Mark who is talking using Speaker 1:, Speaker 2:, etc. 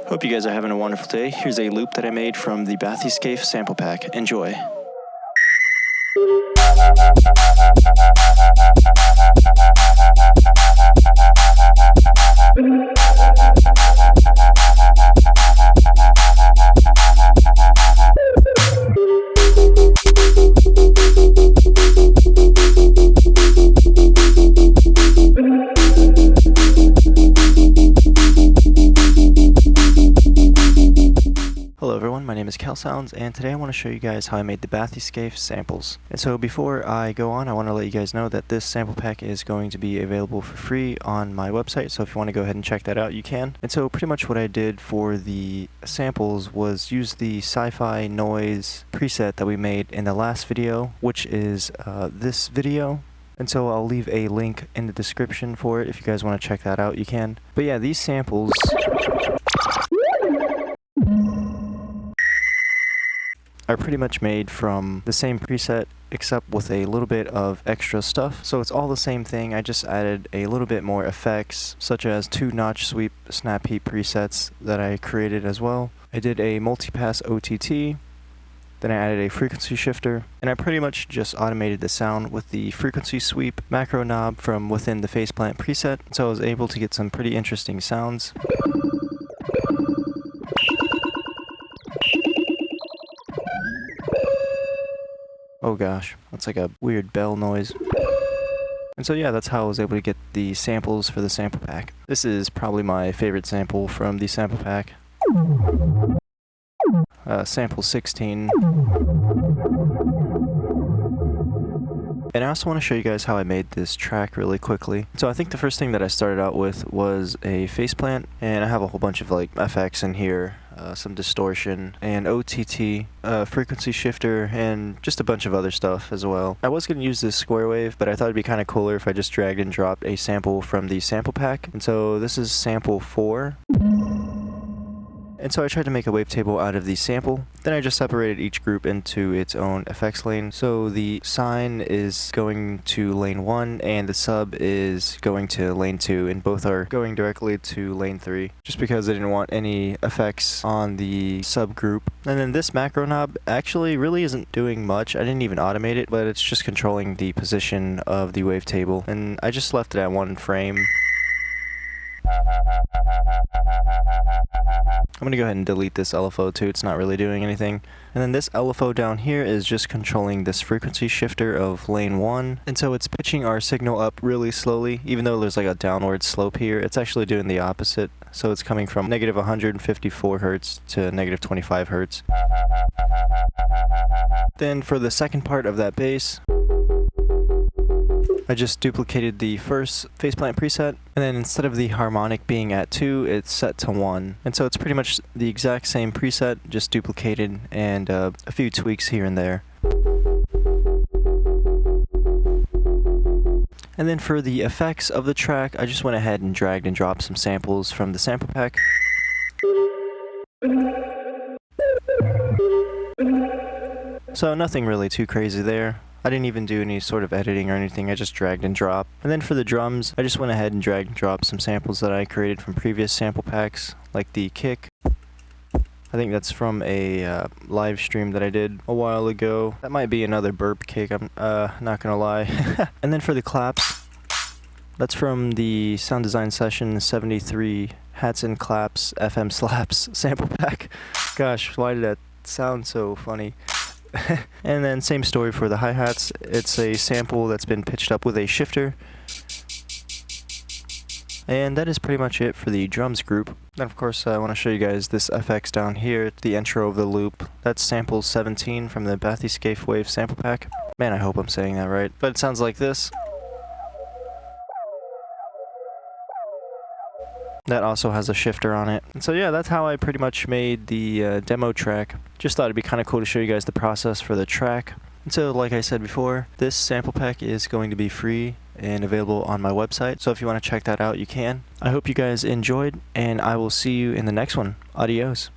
Speaker 1: Hope you guys are having a wonderful day. Here's a loop that I made from the Bathyscaphe sample pack. Enjoy. Hello everyone, my name is CalSounds, and today I want to show you guys how I made the Bathyscaphe samples. And so before I go on, I want to let you guys know that this sample pack is going to be available for free on my website, so if you want to go ahead and check that out, you can. And so pretty much what I did for the samples was use the sci-fi noise preset that we made in the last video, which is this video. And so I'll leave a link in the description for it. If you guys want to check that out, you can. But yeah, these samples are pretty much made from the same preset except with a little bit of extra stuff. So it's all the same thing, I just added a little bit more effects, such as 2 notch sweep snap heat presets that I created as well. I did a multipass OTT, then I added a frequency shifter, and I pretty much just automated the sound with the frequency sweep macro knob from within the faceplant preset, so I was able to get some pretty interesting sounds. Oh gosh, that's like a weird bell noise. And so yeah, that's how I was able to get the samples for the sample pack. This is probably my favorite sample from the sample pack. Sample 16. And I also want to show you guys how I made this track really quickly. So I think the first thing that I started out with was a faceplant, and I have a whole bunch of like FX in here, some distortion, and OTT, frequency shifter, and just a bunch of other stuff as well. I was going to use this square wave, but I thought it'd be kind of cooler if I just dragged and dropped a sample from the sample pack. And so this is sample 4. And so I tried to make a wavetable out of the sample. Then I just separated each group into its own effects lane. So the sine is going to lane 1 and the sub is going to lane 2, and both are going directly to lane 3, just because I didn't want any effects on the subgroup. And then this macro knob actually really isn't doing much. I didn't even automate it, but it's just controlling the position of the wavetable, and I just left it at 1 frame. I'm going to go ahead and delete this LFO too, it's not really doing anything. And then this LFO down here is just controlling this frequency shifter of lane 1. And so it's pitching our signal up really slowly, even though there's like a downward slope here, it's actually doing the opposite. So it's coming from negative 154 Hz to negative 25 Hz. Then for the second part of that bass, I just duplicated the first faceplant preset, and then instead of the harmonic being at 2, it's set to 1. And so it's pretty much the exact same preset, just duplicated, and a few tweaks here and there. And then for the effects of the track, I just went ahead and dragged and dropped some samples from the sample pack. So nothing really too crazy there. I didn't even do any sort of editing or anything, I just dragged and dropped. And then for the drums, I just went ahead and dragged and dropped some samples that I created from previous sample packs, like the kick. I think that's from a live stream that I did a while ago. That might be another burp kick, I'm not gonna lie. And then for the claps, that's from the Sound Design Session 73 Hats and Claps FM Slaps sample pack. Gosh, why did that sound so funny? And then same story for the hi-hats. It's a sample that's been pitched up with a shifter. And that is pretty much it for the drums group. Then of course I want to show you guys this FX down here, the intro of the loop. That's sample 17 from the Bathyscaphe Wave sample pack. Man, I hope I'm saying that right. But it sounds like this. That also has a shifter on it. And so yeah, that's how I pretty much made the demo track. Just thought it'd be kind of cool to show you guys the process for the track. And so like I said before, this sample pack is going to be free and available on my website. So if you want to check that out, you can. I hope you guys enjoyed, and I will see you in the next one. Adios.